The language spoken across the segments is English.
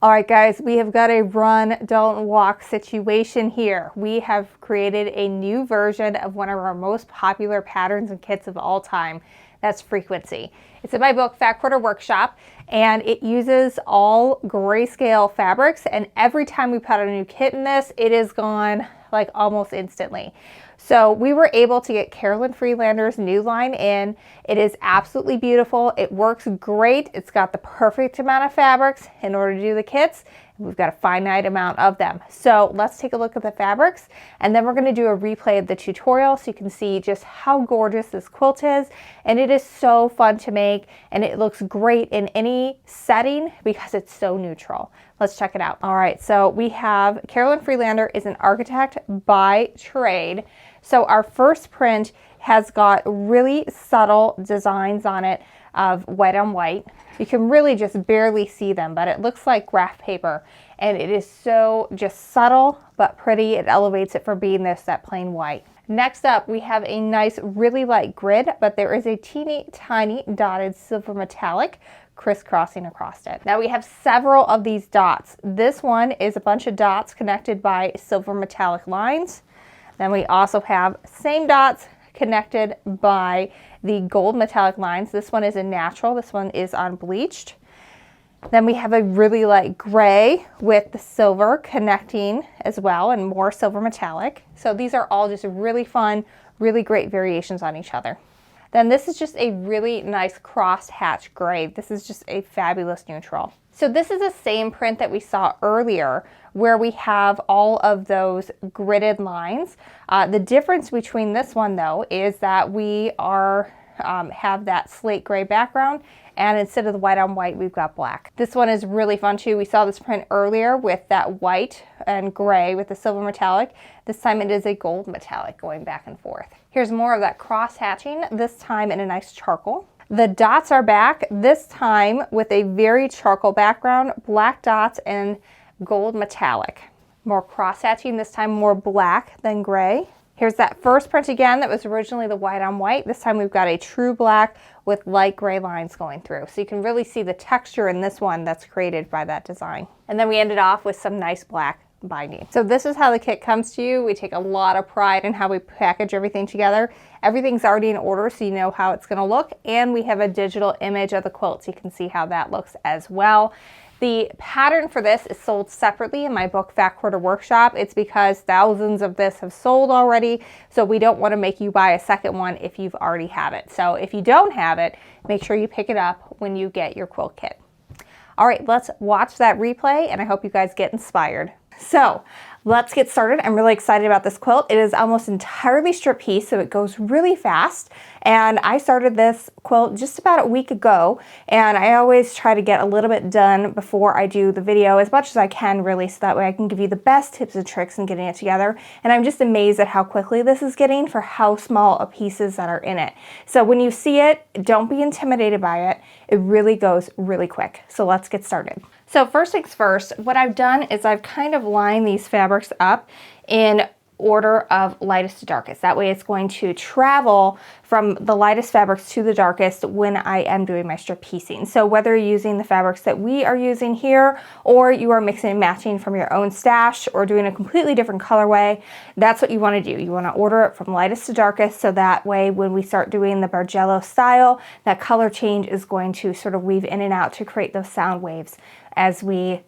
All right, guys, we have got a run, don't walk situation here. We have created a new version of one of our most popular patterns and kits of all time. That's frequency. It's in my book, Fat Quarter Workshop, and it uses all grayscale fabrics. And every time we put out a new kit in this, it is gone like almost instantly. So we were able to get Carolyn Friedlander's new line in. It is absolutely beautiful. It works great. It's got the perfect amount of fabrics in order to do the kits. We've got a finite amount of them. So let's take a look at the fabrics, and then we're going to do a replay of the tutorial so you can see just how gorgeous this quilt is. And it is so fun to make, and it looks great in any setting because it's so neutral. Let's check it out. All right, so we have Carolyn Friedlander is an architect by trade. So our first print has got really subtle designs on it of white on white. You can really just barely see them, but it looks like graph paper, and it is so just subtle but pretty. It elevates it from being that plain white. Next up, we have a nice really light grid, but there is a teeny tiny dotted silver metallic crisscrossing across it. Now we have several of these dots. This one is a bunch of dots connected by silver metallic lines. Then we also have same dots connected by the gold metallic lines. This one is a natural, this one is unbleached. Then we have a really light gray with the silver connecting as well, and more silver metallic. So these are all just really fun, really great variations on each other. Then this is just a really nice cross hatch gray. This is just a fabulous neutral. So this is the same print that we saw earlier where we have all of those gridded lines. The difference between this one though is that we have that slate gray background, and instead of the white on white, we've got black. This one is really fun too. We saw this print earlier with that white and gray with the silver metallic. This time it is a gold metallic going back and forth. Here's more of that cross hatching, this time in a nice charcoal. The dots are back, this time with a very charcoal background, black dots and gold metallic. More cross hatching, this time more black than gray. Here's that first print again that was originally the white on white. This time we've got a true black with light gray lines going through. So you can really see the texture in this one that's created by that design. And then we ended off with some nice black binding. So this is how the kit comes to you. We take a lot of pride in how we package everything together. Everything's already in order so you know how it's going to look, and we have a digital image of the quilt so you can see how that looks as well. The pattern for this is sold separately in my book, Fat Quarter Workshop. It's because thousands of this have sold already, so we don't want to make you buy a second one if you've already have it. So if you don't have it, make sure you pick it up when you get your quilt kit. All right, let's watch that replay, and I hope you guys get inspired. So let's get started. I'm really excited about this quilt. It is almost entirely strip piece, so it goes really fast. And I started this quilt just about a week ago, and I always try to get a little bit done before I do the video, as much as I can really, so that way I can give you the best tips and tricks in getting it together. And I'm just amazed at how quickly this is getting for how small of pieces that are in it. So when you see it, don't be intimidated by it. It really goes really quick. So let's get started. So first things first, what I've done is I've kind of lined these fabrics up in order of lightest to darkest. That way it's going to travel from the lightest fabrics to the darkest when I am doing my strip piecing. So whether you're using the fabrics that we are using here, or you are mixing and matching from your own stash, or doing a completely different colorway, that's what you want to do. You want to order it from lightest to darkest, so that way when we start doing the Bargello style, that color change is going to sort of weave in and out to create those sound waves as we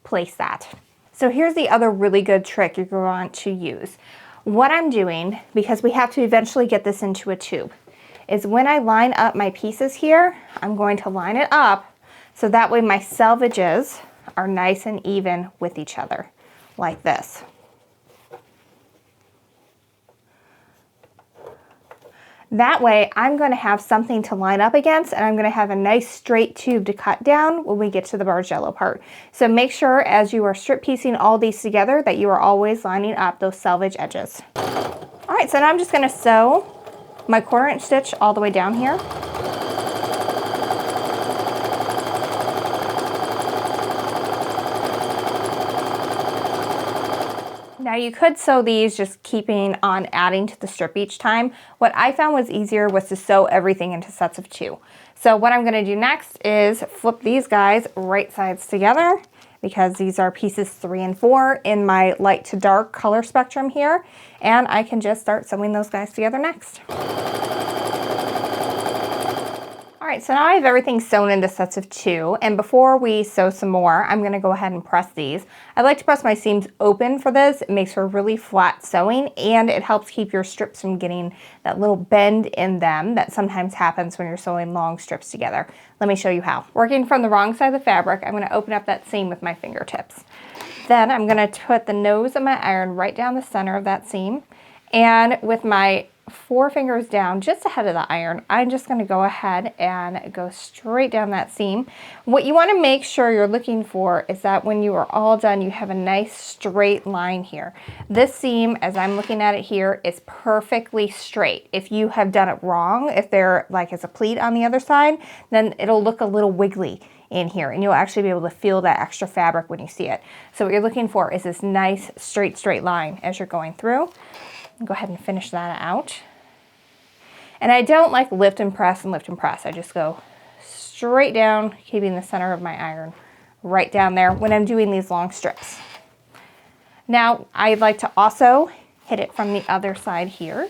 place that. So here's the other really good trick you're going to want to use. What I'm doing, because we have to eventually get this into a tube, is when I line up my pieces here, I'm going to line it up so that way my selvages are nice and even with each other, like this. That way I'm going to have something to line up against, and I'm going to have a nice straight tube to cut down when we get to the Bargello part. So make sure as you are strip piecing all these together that you are always lining up those selvage edges. All right, so now I'm just going to sew my 1/4 inch stitch all the way down here. Now you could sew these just keeping on adding to the strip each time. What I found was easier was to sew everything into sets of 2. So what I'm going to do next is flip these guys right sides together, because these are pieces 3 and 4 in my light to dark color spectrum here. And I can just start sewing those guys together next. All right, so now I have everything sewn into sets of 2, and before we sew some more, I'm gonna go ahead and press these. I like to press my seams open for this. It makes for a really flat sewing, and it helps keep your strips from getting that little bend in them that sometimes happens when you're sewing long strips together. Let me show you how. Working from the wrong side of the fabric, I'm gonna open up that seam with my fingertips. Then I'm gonna put the nose of my iron right down the center of that seam, and with my 4 fingers down just ahead of the iron, I'm just going to go ahead and go straight down that seam. What you want to make sure you're looking for is that when you are all done, you have a nice straight line here. This seam, as I'm looking at it here, is perfectly straight. If you have done it wrong, if there like is a pleat on the other side, then it'll look a little wiggly in here, and you'll actually be able to feel that extra fabric when you see it. So what you're looking for is this nice straight line as you're going through. Go ahead and finish that out. And I don't like lift and press and lift and press. I just go straight down, keeping the center of my iron right down there when I'm doing these long strips. Now, I'd like to also hit it from the other side here.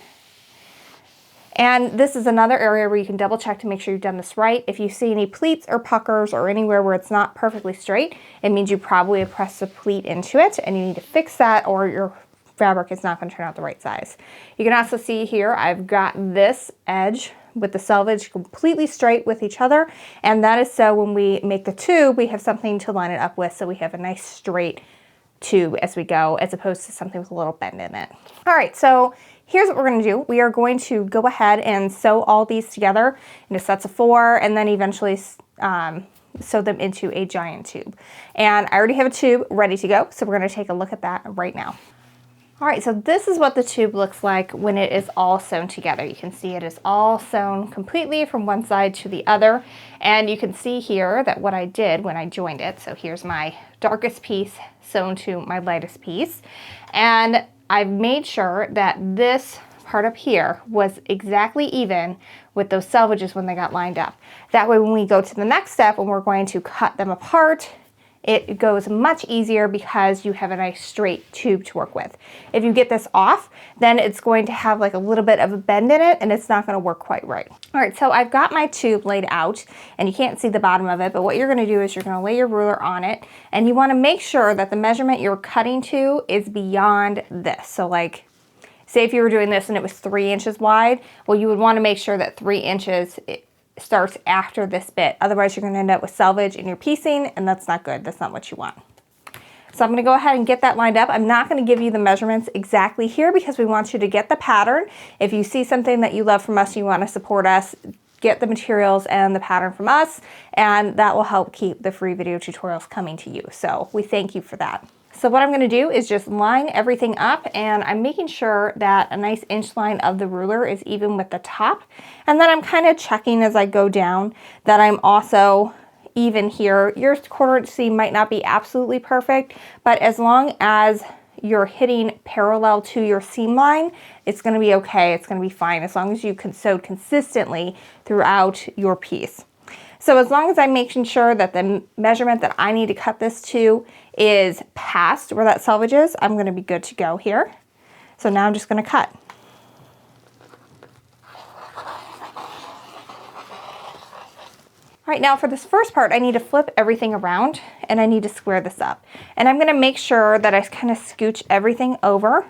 And this is another area where you can double check to make sure you've done this right. If you see any pleats or puckers or anywhere where it's not perfectly straight, it means you probably have pressed a pleat into it, and you need to fix that, or your fabric is not going to turn out the right size. You can also see here I've got this edge with the selvage completely straight with each other, and that is so when we make the tube we have something to line it up with, so we have a nice straight tube as we go, as opposed to something with a little bend in it. All right, so here's what we're going to do. We are going to go ahead and sew all these together into sets of 4, and then eventually sew them into a giant tube. And I already have a tube ready to go, so we're going to take a look at that right now. All right, so this is what the tube looks like when it is all sewn together. You can see it is all sewn completely from one side to the other. And you can see here that what I did when I joined it, so here's my darkest piece sewn to my lightest piece. And I've made sure that this part up here was exactly even with those selvages when they got lined up. That way when we go to the next step and we're going to cut them apart, it goes much easier because you have a nice straight tube to work with. If you get this off, then it's going to have like a little bit of a bend in it, and it's not going to work quite right. All right, so I've got my tube laid out, and you can't see the bottom of it, but what you're going to do is you're going to lay your ruler on it, and you want to make sure that the measurement you're cutting to is beyond this. So like, say if you were doing this and it was 3 inches wide, well, you would want to make sure that 3 inches starts after this bit. Otherwise, you're going to end up with selvage in your piecing, and that's not good. That's not what you want. So I'm going to go ahead and get that lined up. I'm not going to give you the measurements exactly here because we want you to get the pattern. If you see something that you love from us and you want to support us, get the materials and the pattern from us, and that will help keep the free video tutorials coming to you. So we thank you for that. So what I'm going to do is just line everything up, and I'm making sure that a nice inch line of the ruler is even with the top. And then I'm kind of checking as I go down that I'm also even here. Your quarter inch seam might not be absolutely perfect, but as long as you're hitting parallel to your seam line, it's going to be okay. It's going to be fine as long as you can sew consistently throughout your piece. So as long as I'm making sure that the measurement that I need to cut this to is past where that selvage is, I'm going to be good to go here. So now I'm just going to cut. All right, now for this first part, I need to flip everything around and I need to square this up. And I'm going to make sure that I kind of scooch everything over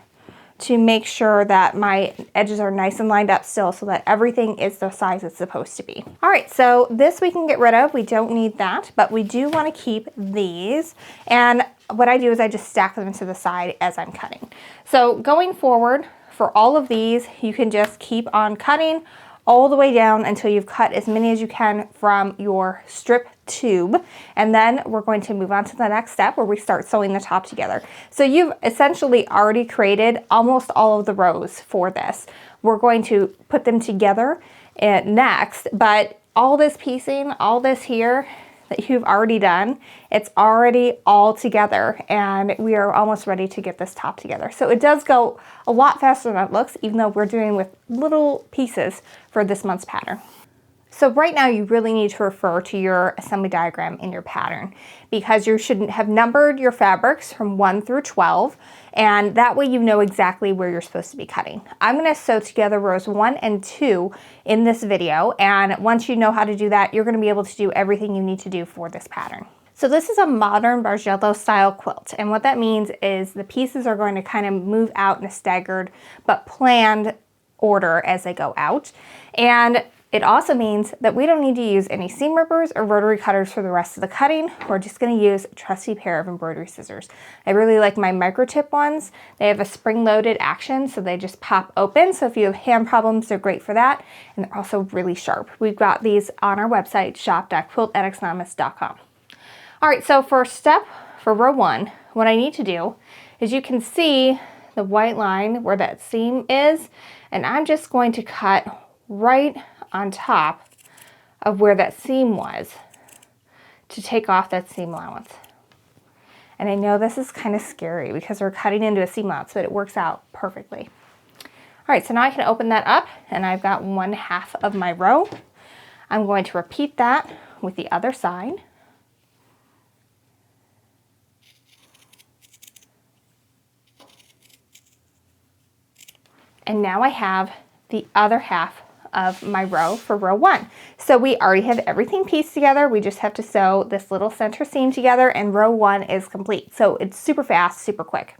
to make sure that my edges are nice and lined up still so that everything is the size it's supposed to be. All right, so this we can get rid of. We don't need that, but we do want to keep these. And what I do is I just stack them to the side as I'm cutting. So going forward, for all of these, you can just keep on cutting all the way down until you've cut as many as you can from your strip tube. And then we're going to move on to the next step where we start sewing the top together. So you've essentially already created almost all of the rows for this. We're going to put them together next, but all this piecing, all this here that you've already done, it's already all together, and we are almost ready to get this top together. So it does go a lot faster than it looks, even though we're doing with little pieces for this month's pattern. So right now you really need to refer to your assembly diagram in your pattern because you should have numbered your fabrics from 1 through 12, and that way you know exactly where you're supposed to be cutting. I'm going to sew together rows 1 and 2 in this video, and once you know how to do that, you're going to be able to do everything you need to do for this pattern. So this is a modern Bargello style quilt, and what that means is the pieces are going to kind of move out in a staggered but planned order as they go out. And it also means that we don't need to use any seam rippers or rotary cutters for the rest of the cutting. We're just going to use a trusty pair of embroidery scissors. I really like my micro tip ones. They have a spring-loaded action, so they just pop open. So if you have hand problems, they're great for that. And they're also really sharp. We've got these on our website, shop.quiltaddictsanonymous.com. All right, so first step for row 1, what I need to do is you can see the white line where that seam is, and I'm just going to cut right on top of where that seam was to take off that seam allowance. And I know this is kind of scary because we're cutting into a seam allowance, but it works out perfectly. All right, so now I can open that up and I've got 1/2 of my row. I'm going to repeat that with the other side. And now I have the other half of my row for row 1. So we already have everything pieced together. We just have to sew this little center seam together and row 1 is complete. So it's super fast, super quick.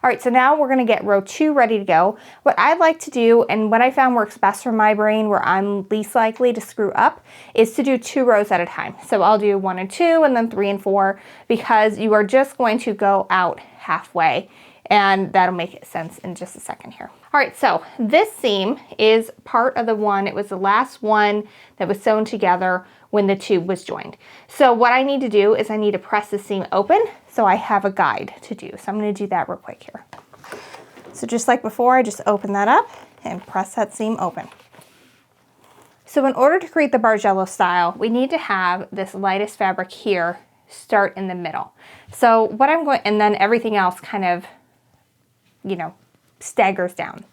All right, so now we're gonna get row 2 ready to go. What I like to do, and what I found works best for my brain where I'm least likely to screw up, is to do 2 rows at a time. So I'll do 1 and 2 and then 3 and 4 because you are just going to go out halfway, and that'll make sense in just a second here. All right, so this seam is part of the one, it was the last one that was sewn together when the tube was joined. So what I need to do is I need to press the seam open so I have a guide to do. So I'm gonna do that real quick here. So just like before, I just open that up and press that seam open. So in order to create the Bargello style, we need to have this lightest fabric here start in the middle. So what I'm going, and then everything else kind of, you know, staggers down.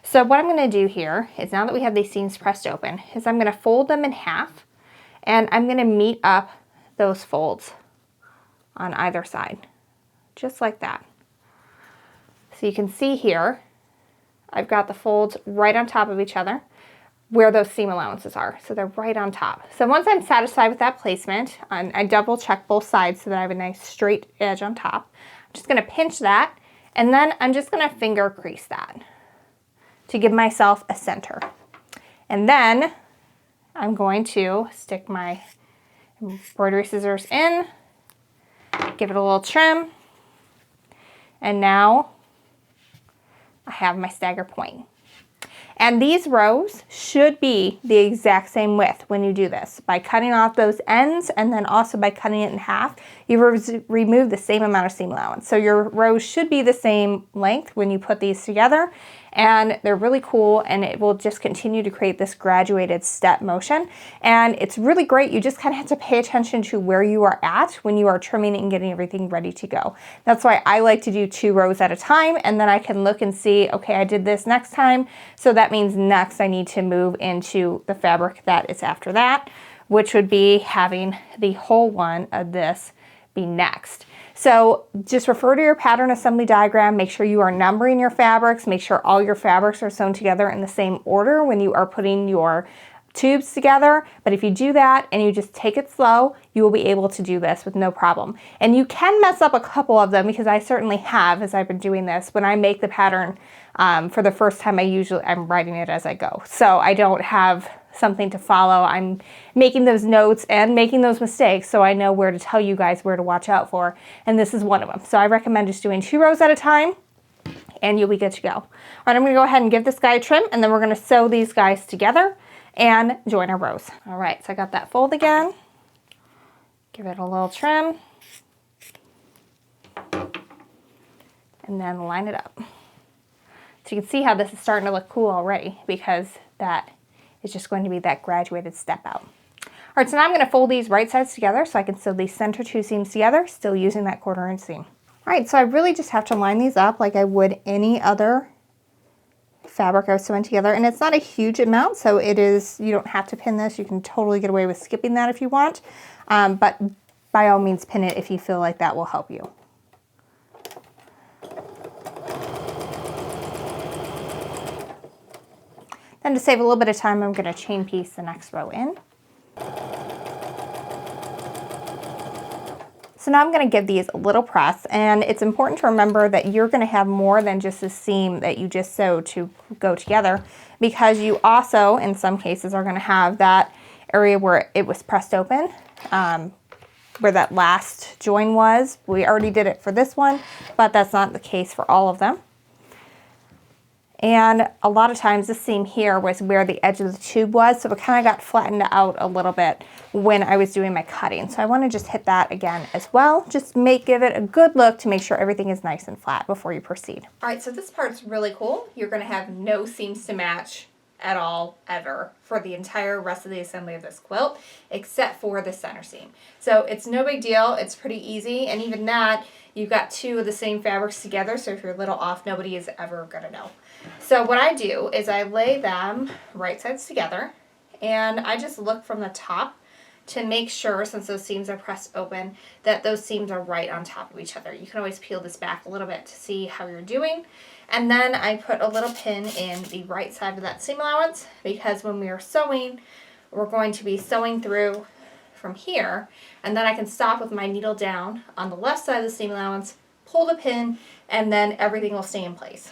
So what I'm going to do here is, now that we have these seams pressed open, is I'm going to fold them in half and I'm going to meet up those folds on either side, just like that. So you can see here, I've got the folds right on top of each other where those seam allowances are. So they're right on top. So once I'm satisfied with that placement, I double check both sides so that I have a nice straight edge on top. I'm just going to pinch that. And then I'm just going to finger crease that to give myself a center. And then I'm going to stick my embroidery scissors in, give it a little trim, and now I have my stagger point. And these rows should be the exact same width when you do this. By cutting off those ends and then also by cutting it in half, you remove the same amount of seam allowance. So your rows should be the same length when you put these together, and they're really cool, and it will just continue to create this graduated step motion. And it's really great. You just kind of have to pay attention to where you are at when you are trimming and getting everything ready to go. That's why I like to do 2 rows at a time, and then I can look and see, okay, I did this next time, so that means next I need to move into the fabric that is after that, which would be having the whole one of this be next. So just refer to your pattern assembly diagram, make sure you are numbering your fabrics, make sure all your fabrics are sewn together in the same order when you are putting your tubes together. But if you do that and you just take it slow, you will be able to do this with no problem. And you can mess up a couple of them, because I certainly have as I've been doing this. When I make the pattern for the first time, I'm writing it as I go. So I don't have something to follow. I'm making those notes and making those mistakes so I know where to tell you guys where to watch out for, and this is one of them. So I recommend just doing 2 rows at a time and you'll be good to go. All right, I'm going to go ahead and give this guy a trim, and then we're going to sew these guys together and join our rows. All right, so I got that fold again. Give it a little trim and then line it up. So you can see how this is starting to look cool already, because that is just going to be that graduated step out. All right, so now I'm going to fold these right sides together so I can sew these center 2 seams together, still using that 1/4 inch seam. All right, so I really just have to line these up like I would any other fabric I was sewing together, and it's not a huge amount, so it is, you don't have to pin this. You can totally get away with skipping that if you want, but by all means pin it if you feel like that will help you. Then to save a little bit of time, I'm going to chain piece the next row in. So now I'm going to give these a little press, and it's important to remember that you're going to have more than just a seam that you just sewed to go together, because you also, in some cases, are going to have that area where it was pressed open, where that last join was. We already did it for this one, but that's not the case for all of them. And a lot of times this seam here was where the edge of the tube was, so it kind of got flattened out a little bit when I was doing my cutting. So I want to just hit that again as well. Just give it a good look to make sure everything is nice and flat before you proceed. All right, so this part's really cool. You're going to have no seams to match at all, ever, for the entire rest of the assembly of this quilt, except for the center seam. So it's no big deal. It's pretty easy, and even that, you've got two of the same fabrics together, so if you're a little off, nobody is ever going to know. So what I do is I lay them right sides together, and I just look from the top to make sure, since those seams are pressed open, that those seams are right on top of each other. You can always peel this back a little bit to see how you're doing. And then I put a little pin in the right side of that seam allowance, because when we are sewing, we're going to be sewing through from here, and then I can stop with my needle down on the left side of the seam allowance, pull the pin, and then everything will stay in place.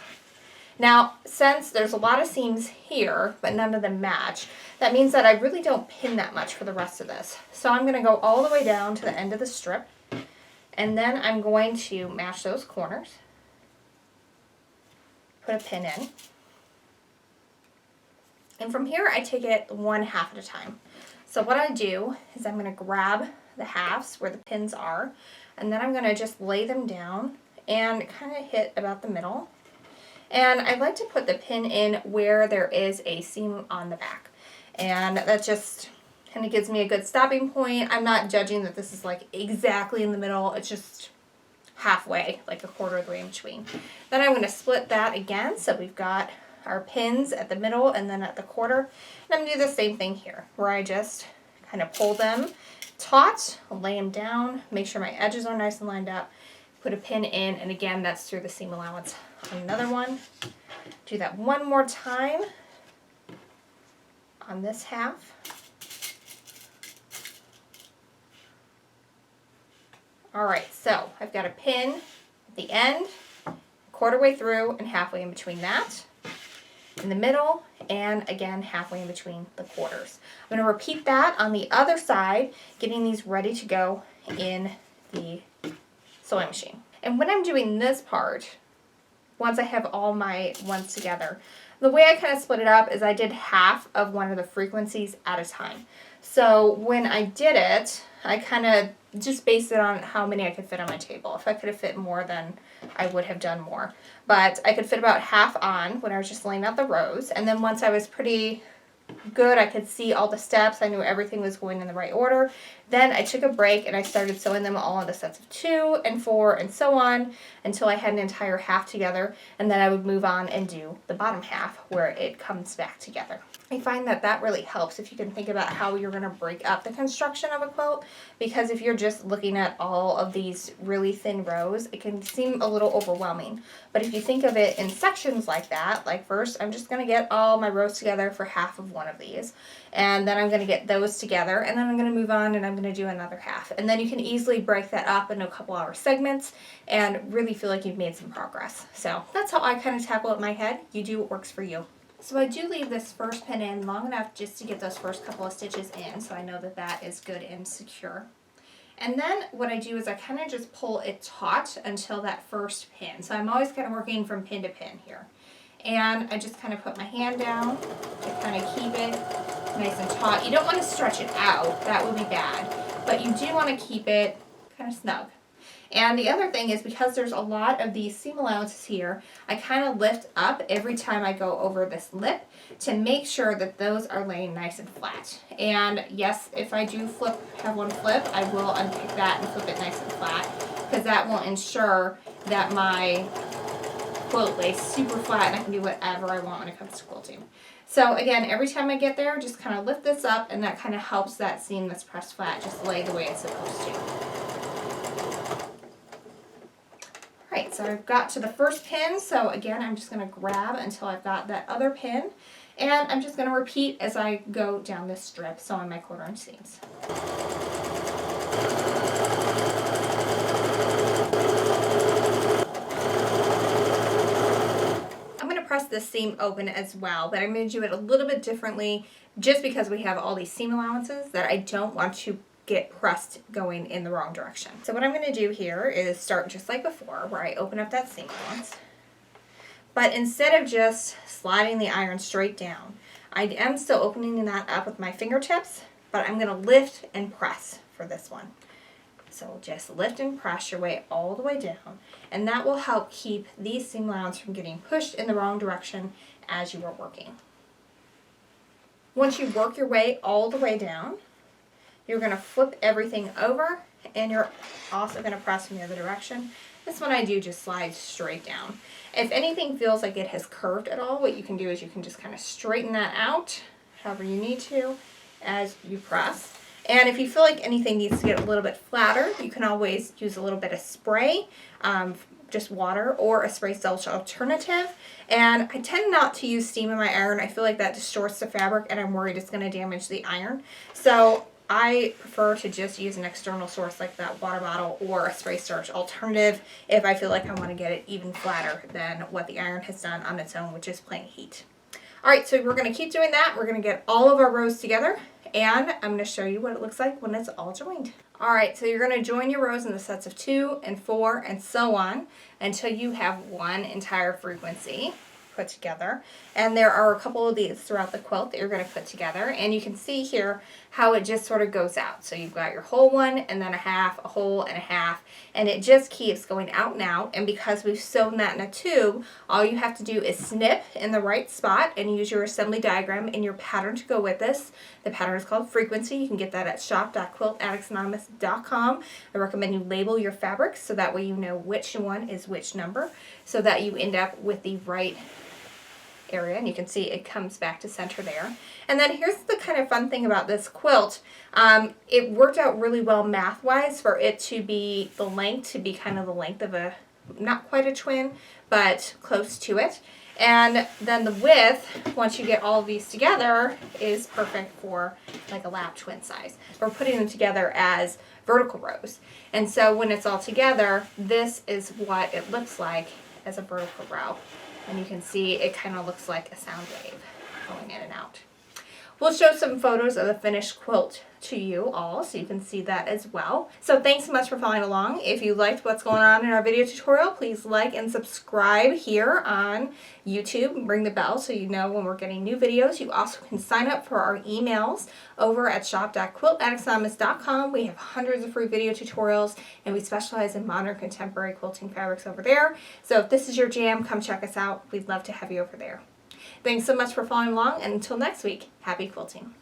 Now, since there's a lot of seams here, but none of them match, that means that I really don't pin that much for the rest of this. So I'm going to go all the way down to the end of the strip, and then I'm going to match those corners, put a pin in, and from here I take it one half at a time. So what I do is I'm going to grab the halves where the pins are, and then I'm going to just lay them down and kind of hit about the middle. And I like to put the pin in where there is a seam on the back, and that just kind of gives me a good stopping point. I'm not judging that this is like exactly in the middle, it's just halfway, like a quarter of the way in between. Then I'm going to split that again, so we've got our pins at the middle and then at the quarter. And I'm going to do the same thing here, where I just kind of pull them taut, lay them down, make sure my edges are nice and lined up, put a pin in, and again, that's through the seam allowance on another one. Do that one more time on this half. All right, so I've got a pin at the end, quarter way through, and halfway in between that, in the middle, and again halfway in between the quarters. I'm going to repeat that on the other side, getting these ready to go in the sewing machine. And when I'm doing this part, once I have all my ones together, the way I kind of split it up is I did half of one of the frequencies at a time. So when I did it, I kind of just based it on how many I could fit on my table. If I could have fit more, then I would have done more. But I could fit about half on when I was just laying out the rows. And then once I was pretty good, I could see all the steps, I knew everything was going in the right order, then I took a break and I started sewing them all into sets of 2 and 4 and so on until I had an entire half together, and then I would move on and do the bottom half where it comes back together. I find that that really helps if you can think about how you're going to break up the construction of a quilt, because if you're just looking at all of these really thin rows, it can seem a little overwhelming. But if you think of it in sections like that, like first I'm just going to get all my rows together for half of one of these, and then I'm going to get those together, and then I'm going to move on and I'm going to do another half. And then you can easily break that up into a couple hour segments and really feel like you've made some progress. So that's how I kind of tackle it in my head. You do what works for you. So I do leave this first pin in long enough just to get those first couple of stitches in, so I know that that is good and secure. And then what I do is I kind of just pull it taut until that first pin. So I'm always kind of working from pin to pin here. And I just kind of put my hand down to kind of keep it nice and taut. You don't want to stretch it out, that would be bad, but you do want to keep it kind of snug. And the other thing is, because there's a lot of these seam allowances here, I kind of lift up every time I go over this lip to make sure that those are laying nice and flat. And yes, if I do have one flip, I will unpick that and flip it nice and flat, because that will ensure that my quilt lays super flat and I can do whatever I want when it comes to quilting. So again, every time I get there, just kind of lift this up, and that kind of helps that seam that's pressed flat just lay the way it's supposed to. Alright, so I've got to the first pin, so again, I'm just going to grab until I've got that other pin, and I'm just going to repeat as I go down this strip, sewing my 1/4 inch seams. I'm going to press this seam open as well, but I'm going to do it a little bit differently just because we have all these seam allowances that I don't want to get pressed going in the wrong direction. So what I'm going to do here is start just like before, where I open up that seam allowance. But instead of just sliding the iron straight down, I am still opening that up with my fingertips, but I'm going to lift and press for this one. So just lift and press your way all the way down, and that will help keep these seam allowances from getting pushed in the wrong direction as you are working. Once you work your way all the way down, you're going to flip everything over, and you're also going to press in the other direction. This one I do just slide straight down. If anything feels like it has curved at all, what you can do is you can just kind of straighten that out however you need to as you press. And if you feel like anything needs to get a little bit flatter, you can always use a little bit of spray, just water, or a spray starch alternative. And I tend not to use steam in my iron. I feel like that distorts the fabric, and I'm worried it's going to damage the iron. So I prefer to just use an external source like that water bottle or a spray starch alternative if I feel like I want to get it even flatter than what the iron has done on its own, which is plain heat. Alright, so we're going to keep doing that. We're going to get all of our rows together, and I'm going to show you what it looks like when it's all joined. Alright, so you're going to join your rows in the sets of 2 and 4 and so on until you have one entire frequency put together. And there are a couple of these throughout the quilt that you're going to put together, and you can see here how it just sort of goes out. So you've got your whole one, and then a half, a whole, and a half, and it just keeps going out and out. And because we've sewn that in a tube, all you have to do is snip in the right spot and use your assembly diagram and your pattern to go with this. The pattern is called Frequency. You can get that at shop.quiltaddictsanonymous.com. I recommend you label your fabrics so that way you know which one is which number, so that you end up with the right area, and you can see it comes back to center there. And then here's the kind of fun thing about this quilt. It worked out really well math-wise for it to be the length to be kind of the length of a, not quite a twin, but close to it. And then the width, once you get all of these together, is perfect for like a lap twin size. We're putting them together as vertical rows. And so when it's all together, this is what it looks like as a vertical row. And you can see it kind of looks like a sound wave going in and out. We'll show some photos of the finished quilt to you all so you can see that as well. So thanks so much for following along. If you liked what's going on in our video tutorial, please like and subscribe here on YouTube. Ring the bell so you know when we're getting new videos. You also can sign up for our emails over at shop.quiltaddictsanonymous.com. We have hundreds of free video tutorials, and we specialize in modern contemporary quilting fabrics over there. So if this is your jam, come check us out. We'd love to have you over there. Thanks so much for following along, and until next week, happy quilting.